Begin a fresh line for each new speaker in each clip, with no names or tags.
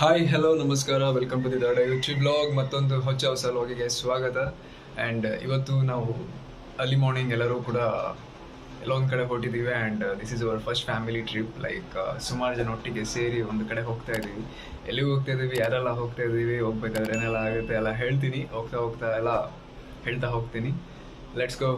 Hi hello ನಮಸ್ಕಾರ, welcome to the third YouTube blog. ಮತ್ತೊಂದು ಹೊಸ ವ್ಲಾಗಿಗೆ ಸ್ವಾಗತ. ಆ್ಯಂಡ್ ಇವತ್ತು ನಾವು ಅರ್ಲಿ ಮಾರ್ನಿಂಗ್ ಎಲ್ಲರೂ ಕೂಡ ಎಲ್ಲೋ ಒಂದು ಕಡೆ ಹೊರಟಿದ್ದೀವಿ. And this is our first family trip. Like ಸುಮಾರು ಜನ ಒಟ್ಟಿಗೆ ಸೇರಿ ಒಂದು ಕಡೆ ಹೋಗ್ತಾ ಇದ್ದೀವಿ. ಎಲ್ಲಿಗೆ ಹೋಗ್ತಾ ಇದ್ದೀವಿ, ಯಾರೆಲ್ಲ ಹೋಗ್ತಾ ಇದ್ದೀವಿ, ಹೋಗ್ಬೇಕಾದ್ರೆ ಏನೆಲ್ಲ ಆಗುತ್ತೆ ಎಲ್ಲ ಹೇಳ್ತೀನಿ. ಹೋಗ್ತಾ ಎಲ್ಲ ಹೇಳ್ತಾ ಹೋಗ್ತೀನಿ. Let's go.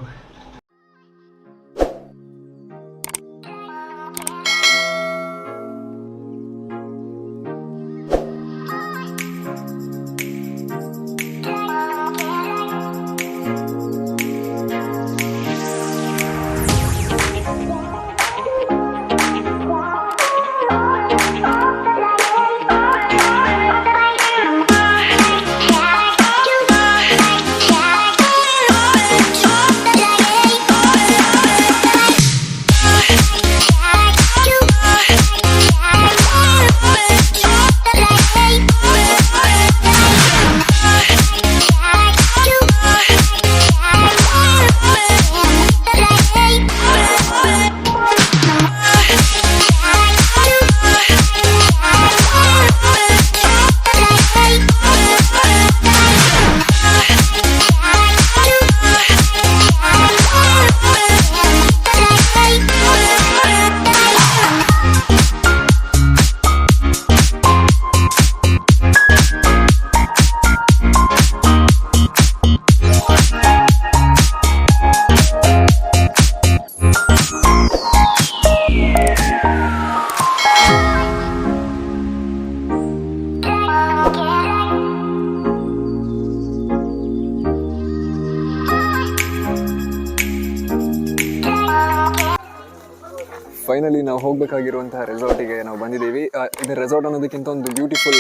ಫೈನಲಿ ನಾವು ಹೋಗಬೇಕಾಗಿರುವಂತಹ ರೆಸಾರ್ಟಿಗೆ ನಾವು ಬಂದಿದ್ದೀವಿ. ಇದು ರೆಸಾರ್ಟ್ ಅನ್ನೋದಕ್ಕಿಂತ ಒಂದು ಬ್ಯೂಟಿಫುಲ್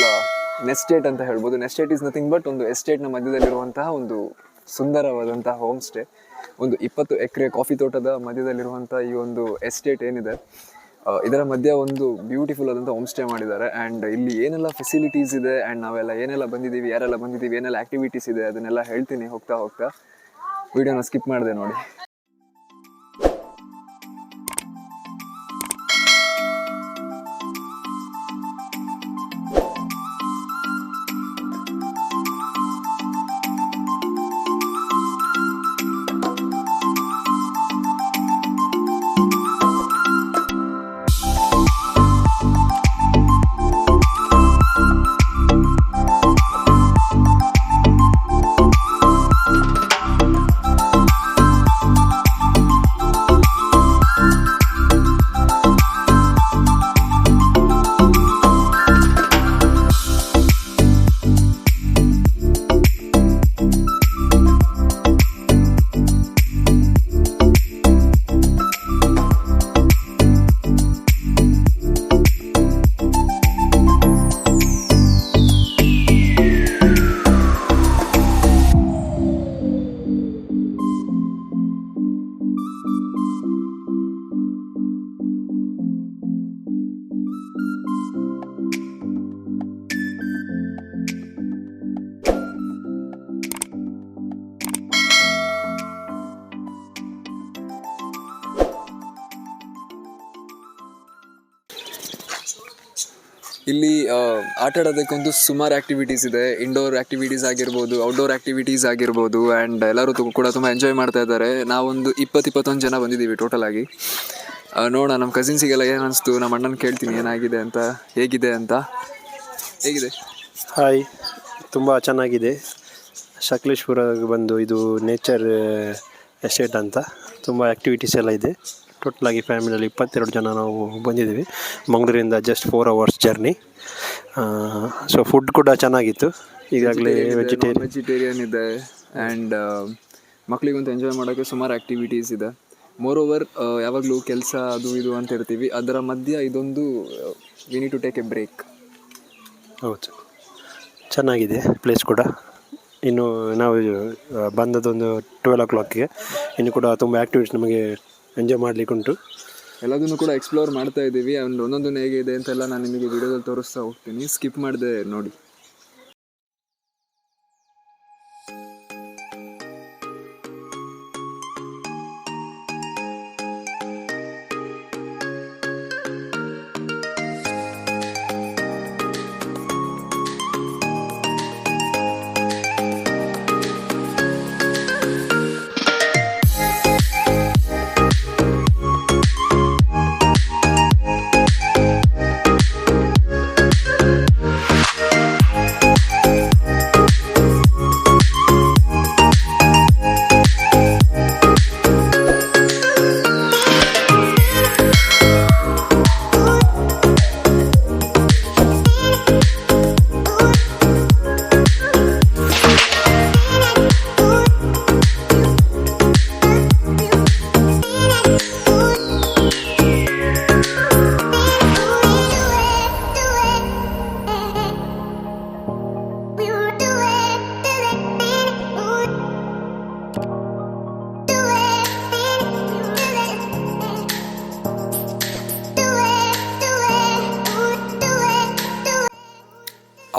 ನೆಸ್ಟೇಟ್ ಅಂತ ಹೇಳ್ಬೋದು. ನೆಸ್ಟೇಟ್ ಈಸ್ ನಥಿಂಗ್ ಬಟ್ ಒಂದು ಎಸ್ಟೇಟ್ನ ಮಧ್ಯದಲ್ಲಿರುವಂತಹ ಒಂದು ಸುಂದರವಾದಂತಹ ಹೋಮ್ ಸ್ಟೇ. ಒಂದು 20 ಎಕರೆ ಕಾಫಿ ತೋಟದ ಮಧ್ಯದಲ್ಲಿರುವಂಥ ಈ ಒಂದು ಎಸ್ಟೇಟ್ ಏನಿದೆ, ಇದರ ಮಧ್ಯೆ ಒಂದು ಬ್ಯೂಟಿಫುಲ್ ಆದಂಥ ಹೋಮ್ ಸ್ಟೇ ಮಾಡಿದ್ದಾರೆ. ಆ್ಯಂಡ್ ಇಲ್ಲಿ ಏನೆಲ್ಲ ಫೆಸಿಲಿಟೀಸ್ ಇದೆ ಆ್ಯಂಡ್ ನಾವೆಲ್ಲ ಏನೆಲ್ಲ ಬಂದಿದ್ದೀವಿ, ಯಾರೆಲ್ಲ ಬಂದಿದ್ದೀವಿ, ಏನೆಲ್ಲ ಆ್ಯಕ್ಟಿವಿಟೀಸ್ ಇದೆ ಅದನ್ನೆಲ್ಲ ಹೇಳ್ತೀನಿ ಹೋಗ್ತಾ ವಿಡಿಯೋನ ಸ್ಕಿಪ್ ಮಾಡಿದೆ ನೋಡಿ. ಇಲ್ಲಿ ಆಟ ಆಡೋದಕ್ಕೊಂದು ಸುಮಾರು ಆ್ಯಕ್ಟಿವಿಟೀಸ್ ಇದೆ. ಇಂಡೋರ್ ಆ್ಯಕ್ಟಿವಿಟೀಸ್ ಆಗಿರ್ಬೋದು, ಔಟ್ಡೋರ್ ಆ್ಯಕ್ಟಿವಿಟೀಸ್ ಆಗಿರ್ಬೋದು. ಆ್ಯಂಡ್ ಎಲ್ಲರೂ ಕೂಡ ತುಂಬ ಎಂಜಾಯ್ ಮಾಡ್ತಾ ಇದ್ದಾರೆ. ನಾವೊಂದು 20-21 ಜನ ಬಂದಿದ್ದೀವಿ ಟೋಟಲ್ ಆಗಿ. ನೋಡೋಣ ನಮ್ಮ ಕಸಿನ್ಸಿಗೆಲ್ಲ ಏನು ಅನಿಸ್ತು, ನಮ್ಮ ಅಣ್ಣನ ಕೇಳ್ತೀನಿ ಏನಾಗಿದೆ ಅಂತ, ಹೇಗಿದೆ ಅಂತ. ಹೇಗಿದೆ?
ಹಾಯ್, ತುಂಬ ಚೆನ್ನಾಗಿದೆ. ಸಕಲೇಶ್ಪುರಕ್ಕೆ ಬಂದು ಇದು ನೇಚರ್ ಎಸ್ಟೇಟ್ ಅಂತ ತುಂಬ ಆ್ಯಕ್ಟಿವಿಟೀಸ್ ಎಲ್ಲ ಇದೆ. ಟೋಟಲಾಗಿ ಫ್ಯಾಮಿಲಿಯಲ್ಲಿ 22 ಜನ ನಾವು ಬಂದಿದ್ದೀವಿ. ಮಂಗಳೂರಿಂದ just 4 hours journey. So food ಕೂಡ ಚೆನ್ನಾಗಿತ್ತು. ಈಗಾಗಲೇ
ವೆಜಿಟೇರಿಯನ್ ಇದೆ ಆ್ಯಂಡ್ ಮಕ್ಕಳಿಗಂತೂ ಎಂಜಾಯ್ ಮಾಡೋಕ್ಕೆ ಸುಮಾರು ಆ್ಯಕ್ಟಿವಿಟೀಸ್ ಇದೆ. ಮೋರ್ ಓವರ್ ಯಾವಾಗಲೂ ಕೆಲಸ ಅದು ಇದು ಅಂತ ಇರ್ತೀವಿ, ಅದರ ಮಧ್ಯೆ ಇದೊಂದು we need to take a break.
ಹೌದು, ಚೆನ್ನಾಗಿದೆ ಪ್ಲೇಸ್ ಕೂಡ. ಇನ್ನು ನಾವು ಬಂದದೊಂದು 12 o'clockಗೆ. ಇನ್ನು ಕೂಡ ತುಂಬ ಆ್ಯಕ್ಟಿವಿಟೀಸ್ ನಮಗೆ ಎಂಜಾಯ್ ಮಾಡಲಿಕ್ಕೆ ಉಂಟು.
ಎಲ್ಲದನ್ನು ಕೂಡ ಎಕ್ಸ್ಪ್ಲೋರ್ ಮಾಡ್ತಾ ಇದ್ದೀವಿ. ಆ್ಯಂಡ್ ಒಂದೊಂದು ಹೇಗಿದೆ ಅಂತೆಲ್ಲ ನಾನು ನಿಮಗೆ ವಿಡಿಯೋದಲ್ಲಿ ತೋರಿಸ್ತಾ ಹೋಗ್ತೀನಿ. ಸ್ಕಿಪ್ ಮಾಡಿದೆ ನೋಡಿ.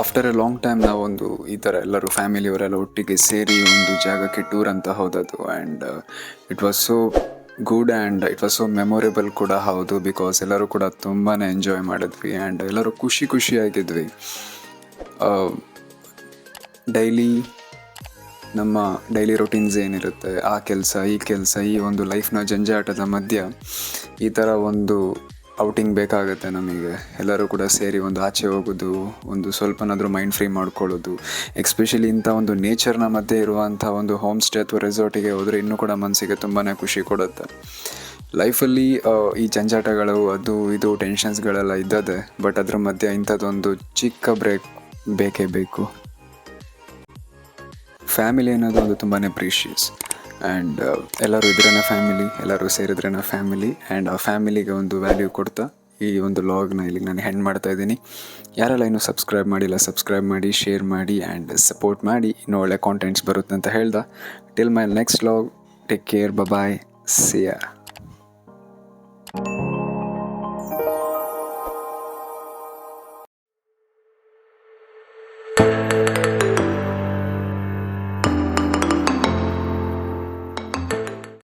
ಆಫ್ಟರ್ ಎ ಲಾಂಗ್ ಟೈಮ್ ನಾವೊಂದು ಈ ಥರ ಎಲ್ಲರೂ ಫ್ಯಾಮಿಲಿಯವರೆಲ್ಲ ಒಟ್ಟಿಗೆ ಸೇರಿ ಒಂದು ಜಾಗಕ್ಕೆ ಟೂರ್ ಅಂತ ಹೋದದ್ದು. And it was so good and it was so memorable ಕೂಡ ಹೌದು. ಬಿಕಾಸ್ ಎಲ್ಲರೂ ಕೂಡ ತುಂಬಾ ಎಂಜಾಯ್ ಮಾಡಿದ್ವಿ ಆ್ಯಂಡ್ ಎಲ್ಲರೂ ಖುಷಿಯಾಗಿದ್ವಿ. ಡೈಲಿ ನಮ್ಮ ಡೈಲಿ ರೊಟೀನ್ಸ್ ಏನಿರುತ್ತೆ, ಆ ಕೆಲಸ ಈ ಒಂದು ಲೈಫ್ನ ಜಂಜಾಟದ ಮಧ್ಯ ಈ ಥರ ಒಂದು ಔಟಿಂಗ್ ಬೇಕಾಗುತ್ತೆ ನಮಗೆ. ಎಲ್ಲರೂ ಕೂಡ ಸೇರಿ ಒಂದು ಆಚೆ ಹೋಗೋದು, ಒಂದು ಸ್ವಲ್ಪನಾದರೂ ಮೈಂಡ್ ಫ್ರೀ ಮಾಡ್ಕೊಳ್ಳೋದು, ಎಕ್ಸ್ಪೆಷಲಿ ಇಂಥ ಒಂದು ನೇಚರ್ನ ಮಧ್ಯೆ ಇರುವಂಥ ಒಂದು ಹೋಮ್ ಸ್ಟೇ ಅಥವಾ ರೆಸಾರ್ಟಿಗೆ ಹೋದರೆ ಇನ್ನೂ ಕೂಡ ಮನಸ್ಸಿಗೆ ತುಂಬಾ ಖುಷಿ ಕೊಡುತ್ತೆ. ಲೈಫಲ್ಲಿ ಈ ಜಂಜಾಟಗಳು ಅದು ಇದು ಟೆನ್ಷನ್ಸ್ಗಳೆಲ್ಲ ಇದ್ದದೆ, ಬಟ್ ಅದ್ರ ಮಧ್ಯೆ ಇಂಥದ್ದೊಂದು ಚಿಕ್ಕ ಬ್ರೇಕ್ ಬೇಕೇ ಬೇಕು. ಫ್ಯಾಮಿಲಿ ಅನ್ನೋದು ಒಂದು ತುಂಬಾ ಪ್ರೀಷಿಯಸ್ ಆ್ಯಂಡ್ ಎಲ್ಲರೂ ಇದ್ರೇನ ಫ್ಯಾಮಿಲಿ, ಎಲ್ಲರೂ ಸೇರಿದ್ರೇನ ಫ್ಯಾಮಿಲಿ. ಆ್ಯಂಡ್ ಆ ಫ್ಯಾಮಿಲಿಗೆ ಒಂದು ವ್ಯಾಲ್ಯೂ ಕೊಡ್ತಾ ಈ ಒಂದು ಲಾಗ್ನ ಇಲ್ಲಿಗೆ ನಾನು ಹೆಂಡ್ ಮಾಡ್ತಾ ಇದ್ದೀನಿ. ಯಾರೆಲ್ಲ ಇನ್ನೂ ಸಬ್ಸ್ಕ್ರೈಬ್ ಮಾಡಿಲ್ಲ, ಸಬ್ಸ್ಕ್ರೈಬ್ ಮಾಡಿ, ಶೇರ್ ಮಾಡಿ ಆ್ಯಂಡ್ ಸಪೋರ್ಟ್ ಮಾಡಿ. ಇನ್ನೂ ಒಳ್ಳೆ ಕಾಂಟೆಂಟ್ಸ್ ಬರುತ್ತೆ ಅಂತ ಹೇಳ್ದ. Till my next log, take care, bye, see yeah.